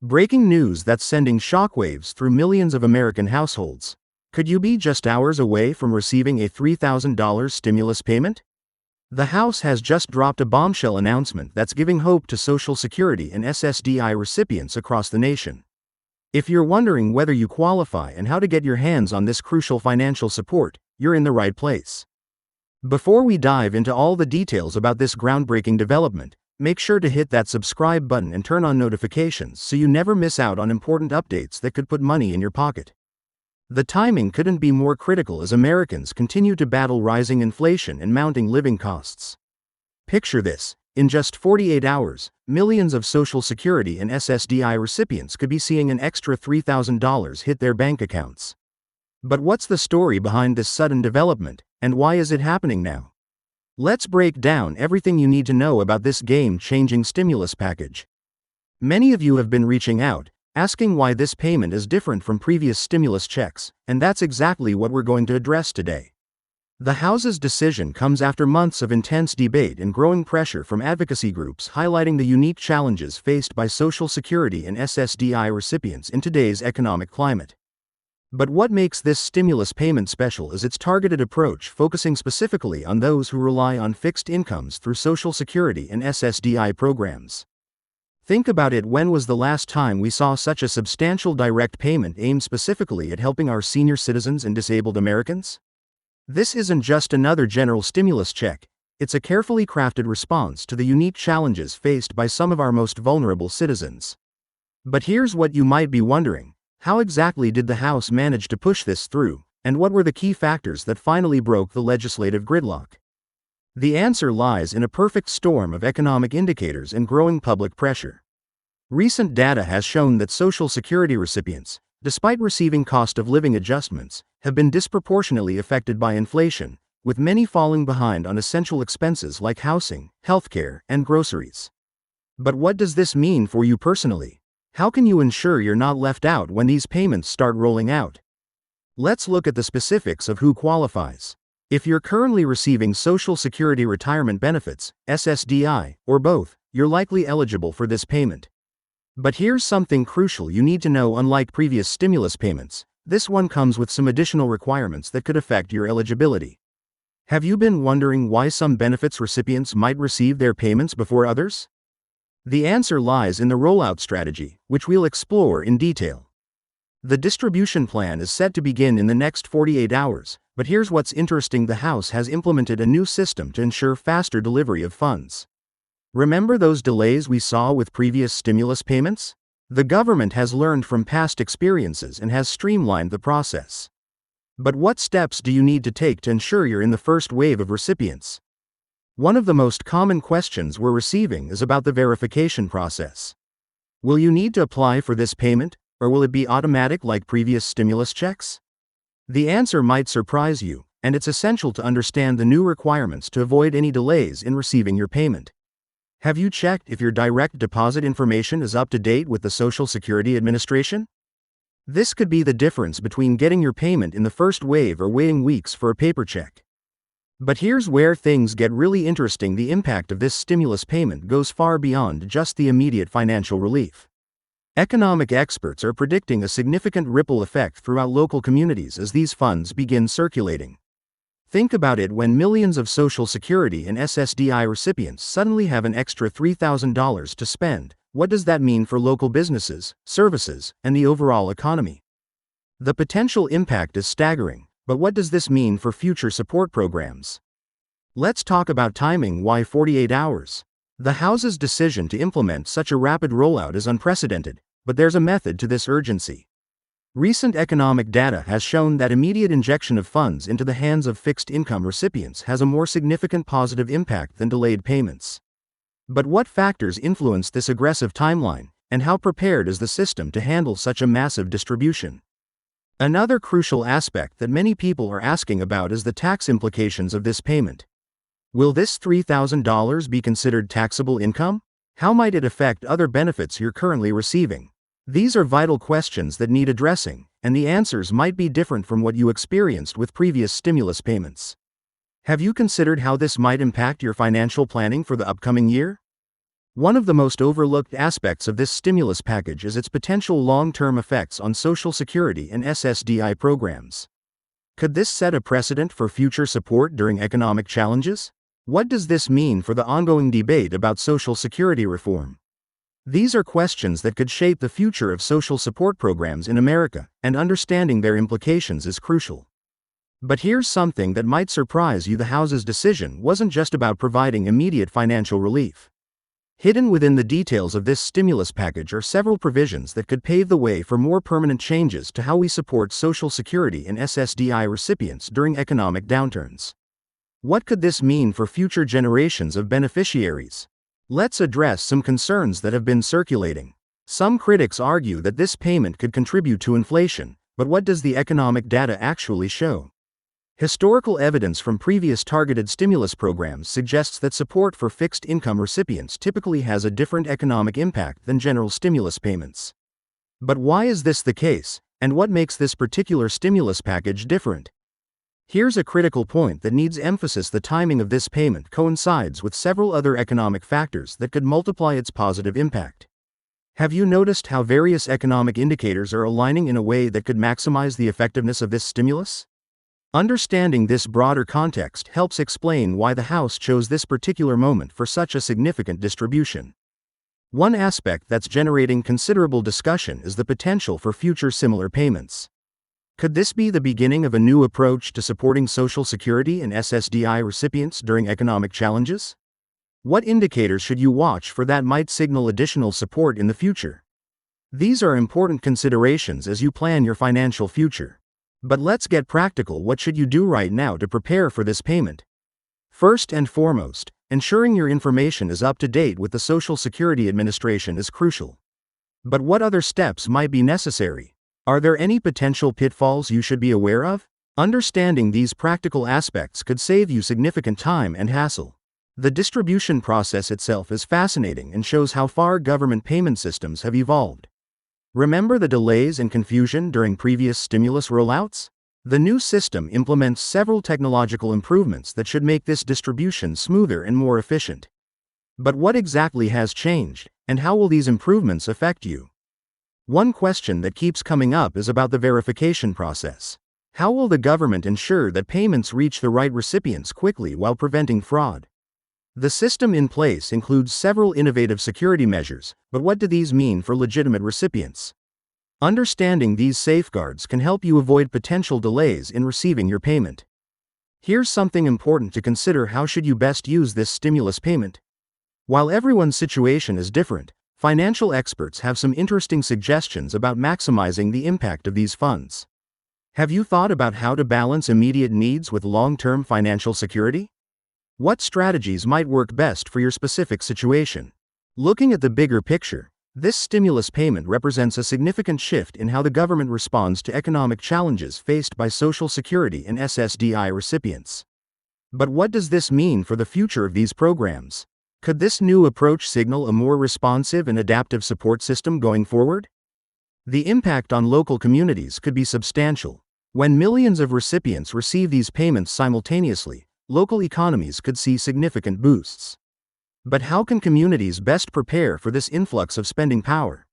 Breaking news that's sending shockwaves through millions of American households. Could you be just hours away from receiving a $3,000 stimulus payment? The House has just dropped a bombshell announcement that's giving hope to Social Security and SSDI recipients across the nation. If you're wondering whether you qualify and how to get your hands on this crucial financial support, you're in the right place. Before we dive into all the details about this groundbreaking development, make sure to hit that subscribe button and turn on notifications so you never miss out on important updates that could put money in your pocket. The timing couldn't be more critical as Americans continue to battle rising inflation and mounting living costs. Picture this: in just 48 hours, millions of Social Security and SSDI recipients could be seeing an extra $3,000 hit their bank accounts. But what's the story behind this sudden development, and why is it happening now? Let's break down everything you need to know about this game-changing stimulus package. Many of you have been reaching out, asking why this payment is different from previous stimulus checks, and that's exactly what we're going to address today. The House's decision comes after months of intense debate and growing pressure from advocacy groups highlighting the unique challenges faced by Social Security and SSDI recipients in today's economic climate. But what makes this stimulus payment special is its targeted approach, focusing specifically on those who rely on fixed incomes through Social Security and SSDI programs. Think about it: when was the last time we saw such a substantial direct payment aimed specifically at helping our senior citizens and disabled Americans? This isn't just another general stimulus check, it's a carefully crafted response to the unique challenges faced by some of our most vulnerable citizens. But here's what you might be wondering: how exactly did the House manage to push this through, and what were the key factors that finally broke the legislative gridlock? The answer lies in a perfect storm of economic indicators and growing public pressure. Recent data has shown that Social Security recipients, despite receiving cost of living adjustments, have been disproportionately affected by inflation, with many falling behind on essential expenses like housing, healthcare, and groceries. But what does this mean for you personally? How can you ensure you're not left out when these payments start rolling out? Let's look at the specifics of who qualifies. If you're currently receiving Social Security retirement benefits, SSDI, or both, you're likely eligible for this payment. But here's something crucial you need to know: unlike previous stimulus payments, this one comes with some additional requirements that could affect your eligibility. Have you been wondering why some benefits recipients might receive their payments before others? The answer lies in the rollout strategy, which we'll explore in detail. The distribution plan is set to begin in the next 48 hours, but here's what's interesting: the House has implemented a new system to ensure faster delivery of funds. Remember those delays we saw with previous stimulus payments? The government has learned from past experiences and has streamlined the process. But what steps do you need to take to ensure you're in the first wave of recipients? One of the most common questions we're receiving is about the verification process. Will you need to apply for this payment, or will it be automatic like previous stimulus checks? The answer might surprise you, and it's essential to understand the new requirements to avoid any delays in receiving your payment. Have you checked if your direct deposit information is up to date with the Social Security Administration? This could be the difference between getting your payment in the first wave or waiting weeks for a paper check. But here's where things get really interesting: the impact of this stimulus payment goes far beyond just the immediate financial relief. Economic experts are predicting a significant ripple effect throughout local communities as these funds begin circulating. Think about it: when millions of Social Security and SSDI recipients suddenly have an extra $3,000 to spend, what does that mean for local businesses, services, and the overall economy? The potential impact is staggering. But what does this mean for future support programs? Let's talk about timing. Why 48 hours? The House's decision to implement such a rapid rollout is unprecedented, but there's a method to this urgency. Recent economic data has shown that immediate injection of funds into the hands of fixed income recipients has a more significant positive impact than delayed payments. But what factors influence this aggressive timeline, and how prepared is the system to handle such a massive distribution? Another crucial aspect that many people are asking about is the tax implications of this payment. Will this $3,000 be considered taxable income? How might it affect other benefits you're currently receiving? These are vital questions that need addressing, and the answers might be different from what you experienced with previous stimulus payments. Have you considered how this might impact your financial planning for the upcoming year? One of the most overlooked aspects of this stimulus package is its potential long-term effects on Social Security and SSDI programs. Could this set a precedent for future support during economic challenges? What does this mean for the ongoing debate about Social Security reform? These are questions that could shape the future of social support programs in America, and understanding their implications is crucial. But here's something that might surprise you: the House's decision wasn't just about providing immediate financial relief. Hidden within the details of this stimulus package are several provisions that could pave the way for more permanent changes to how we support Social Security and SSDI recipients during economic downturns. What could this mean for future generations of beneficiaries? Let's address some concerns that have been circulating. Some critics argue that this payment could contribute to inflation, but what does the economic data actually show? Historical evidence from previous targeted stimulus programs suggests that support for fixed-income recipients typically has a different economic impact than general stimulus payments. But why is this the case, and what makes this particular stimulus package different? Here's a critical point that needs emphasis: the timing of this payment coincides with several other economic factors that could multiply its positive impact. Have you noticed how various economic indicators are aligning in a way that could maximize the effectiveness of this stimulus? Understanding this broader context helps explain why the House chose this particular moment for such a significant distribution. One aspect that's generating considerable discussion is the potential for future similar payments. Could this be the beginning of a new approach to supporting Social Security and SSDI recipients during economic challenges? What indicators should you watch for that might signal additional support in the future? These are important considerations as you plan your financial future. But let's get practical. What should you do right now to prepare for this payment? First and foremost, ensuring your information is up to date with the Social Security Administration is crucial. But what other steps might be necessary? Are there any potential pitfalls you should be aware of? Understanding these practical aspects could save you significant time and hassle. The distribution process itself is fascinating and shows how far government payment systems have evolved. Remember the delays and confusion during previous stimulus rollouts? The new system implements several technological improvements that should make this distribution smoother and more efficient. But what exactly has changed, and how will these improvements affect you? One question that keeps coming up is about the verification process. How will the government ensure that payments reach the right recipients quickly while preventing fraud? The system in place includes several innovative security measures, but what do these mean for legitimate recipients? Understanding these safeguards can help you avoid potential delays in receiving your payment. Here's something important to consider: how should you best use this stimulus payment? While everyone's situation is different, financial experts have some interesting suggestions about maximizing the impact of these funds. Have you thought about how to balance immediate needs with long-term financial security? What strategies might work best for your specific situation? Looking at the bigger picture, this stimulus payment represents a significant shift in how the government responds to economic challenges faced by Social Security and SSDI recipients. But what does this mean for the future of these programs? Could this new approach signal a more responsive and adaptive support system going forward? The impact on local communities could be substantial. When millions of recipients receive these payments simultaneously, local economies could see significant boosts. But how can communities best prepare for this influx of spending power?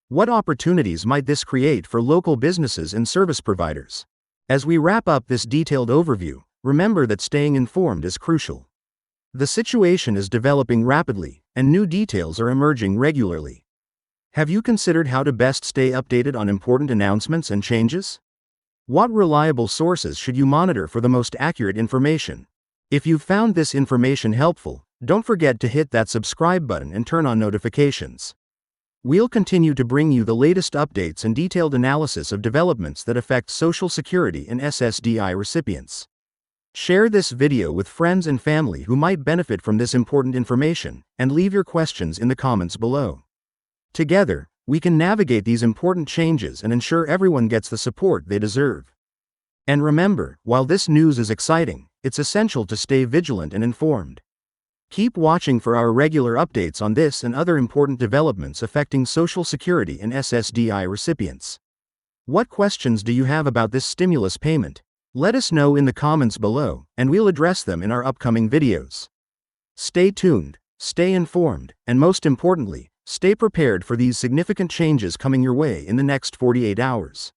What opportunities might this create for local businesses and service providers? As we wrap up this detailed overview, remember that staying informed is crucial. The situation is developing rapidly, and new details are emerging regularly. Have you considered how to best stay updated on important announcements and changes? What reliable sources should you monitor for the most accurate information? If you've found this information helpful, don't forget to hit that subscribe button and turn on notifications. We'll continue to bring you the latest updates and detailed analysis of developments that affect Social Security and SSDI recipients. Share this video with friends and family who might benefit from this important information, and leave your questions in the comments below. Together, we can navigate these important changes and ensure everyone gets the support they deserve. And remember, while this news is exciting, it's essential to stay vigilant and informed. Keep watching for our regular updates on this and other important developments affecting Social Security and SSDI recipients. What questions do you have about this stimulus payment? Let us know in the comments below, and we'll address them in our upcoming videos. Stay tuned, Stay informed, and most importantly, stay prepared for these significant changes coming your way in the next 48 hours.